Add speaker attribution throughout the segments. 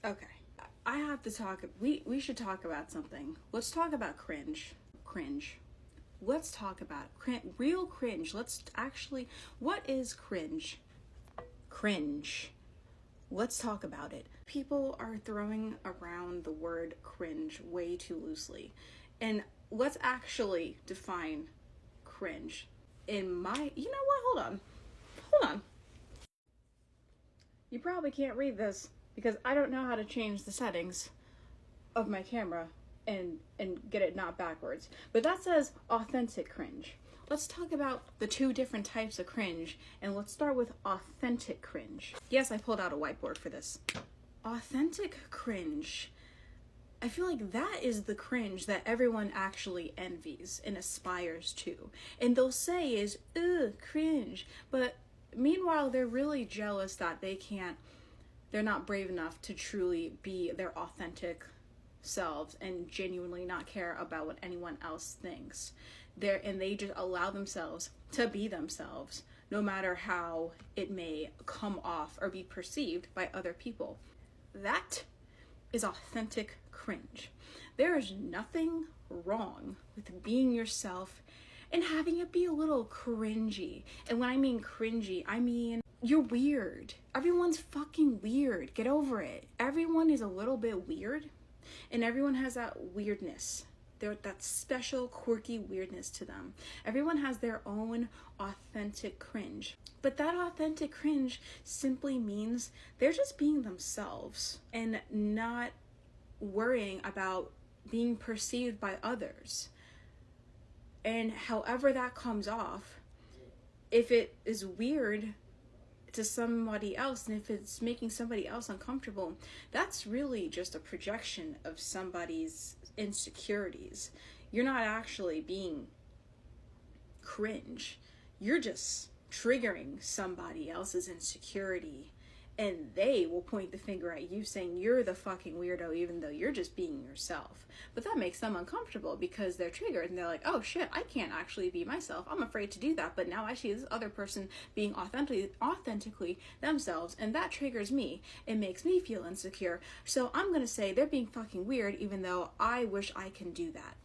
Speaker 1: Okay. I have to talk. We should talk about something. Let's talk about cringe. Cringe. Let's talk about real cringe. What is cringe? Cringe. Let's talk about it. People are throwing around the word cringe way too loosely. And let's actually define cringe. You know what? Hold on. You probably can't read this because I don't know how to change the settings of my camera and get it not backwards. But that says authentic cringe. Let's talk about the two different types of cringe, and let's start with authentic cringe. Yes, I pulled out a whiteboard for this. Authentic cringe. I feel like that is the cringe that everyone actually envies and aspires to. And they'll say is, ugh, cringe. But meanwhile, they're really jealous that they're not brave enough to truly be their authentic selves and genuinely not care about what anyone else thinks. They just allow themselves to be themselves, no matter how it may come off or be perceived by other people. That is authentic cringe. There is nothing wrong with being yourself and having it be a little cringy. And when I mean cringy, I mean you're weird. Everyone's fucking weird. Get over it. Everyone is a little bit weird, and everyone has that weirdness. That special, quirky weirdness to them. Everyone has their own authentic cringe. But that authentic cringe simply means they're just being themselves and not worrying about being perceived by others. And however that comes off, if it is weird to somebody else, and if it's making somebody else uncomfortable, that's really just a projection of somebody's insecurities. You're not actually being cringe. You're just triggering somebody else's insecurity, and they will point the finger at you saying you're the fucking weirdo, even though you're just being yourself. But that makes them uncomfortable because they're triggered and they're like, oh shit, I can't actually be myself. I'm afraid to do that. But now I see this other person being authentically themselves, and that triggers me. It makes me feel insecure. So I'm going to say they're being fucking weird, even though I wish I can do that.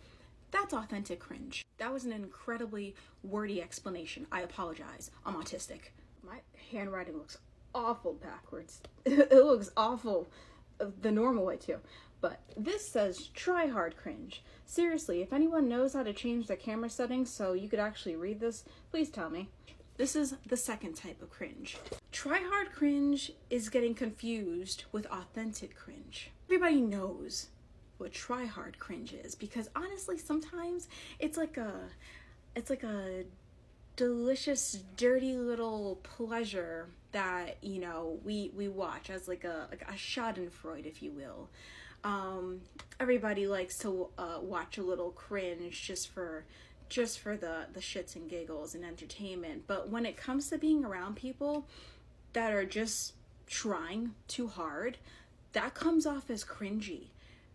Speaker 1: That's authentic cringe. That was an incredibly wordy explanation. I apologize. I'm autistic. My handwriting looks awful backwards. It looks awful the normal way too. But this says try hard cringe. Seriously, if anyone knows how to change their camera settings so you could actually read this, please tell me. This is the second type of cringe. Try hard cringe is getting confused with authentic cringe. Everybody knows what try hard cringe is, because honestly sometimes it's like a delicious dirty little pleasure that, you know, we watch as like a schadenfreude, if you will. Everybody likes to watch a little cringe just for the shits and giggles and entertainment. But when it comes to being around people that are just trying too hard, that comes off as cringy.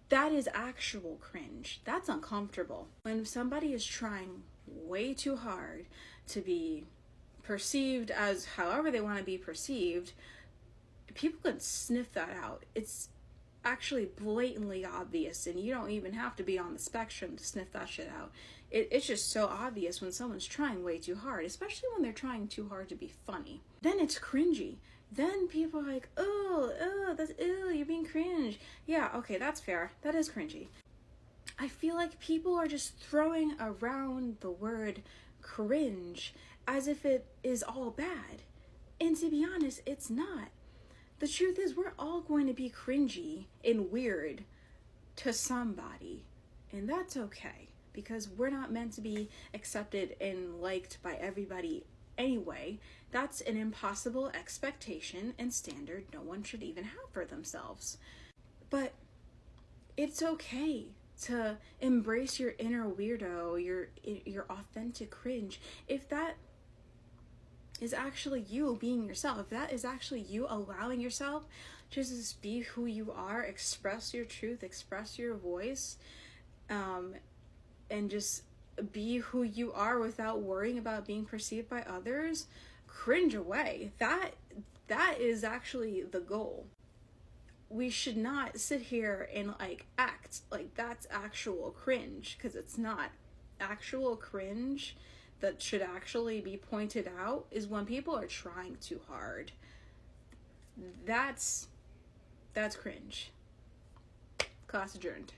Speaker 1: That is actual cringe. That's uncomfortable. When somebody is trying way too hard to be perceived as however they want to be perceived, people can sniff that out. It's actually blatantly obvious, and you don't even have to be on the spectrum to sniff that shit out. It's just so obvious when someone's trying way too hard, especially when they're trying too hard to be funny. Then it's cringy. Then people are like, you're being cringe. Yeah, okay, that's fair. That is cringy. I feel like people are just throwing around the word cringe as if it is all bad. And to be honest, it's not. The truth is, we're all going to be cringy and weird to somebody. And that's okay, because we're not meant to be accepted and liked by everybody anyway. That's an impossible expectation and standard no one should even have for themselves. But it's okay to embrace your inner weirdo, your authentic cringe. If that is actually you being yourself, if that is actually you allowing yourself to just be who you are, express your truth, express your voice, and just be who you are without worrying about being perceived by others, cringe away. That is actually the goal. we should not sit here and like act like that's actual cringe, because it's not. Actual cringe that should actually be pointed out is when people are trying too hard. That's cringe. Class adjourned.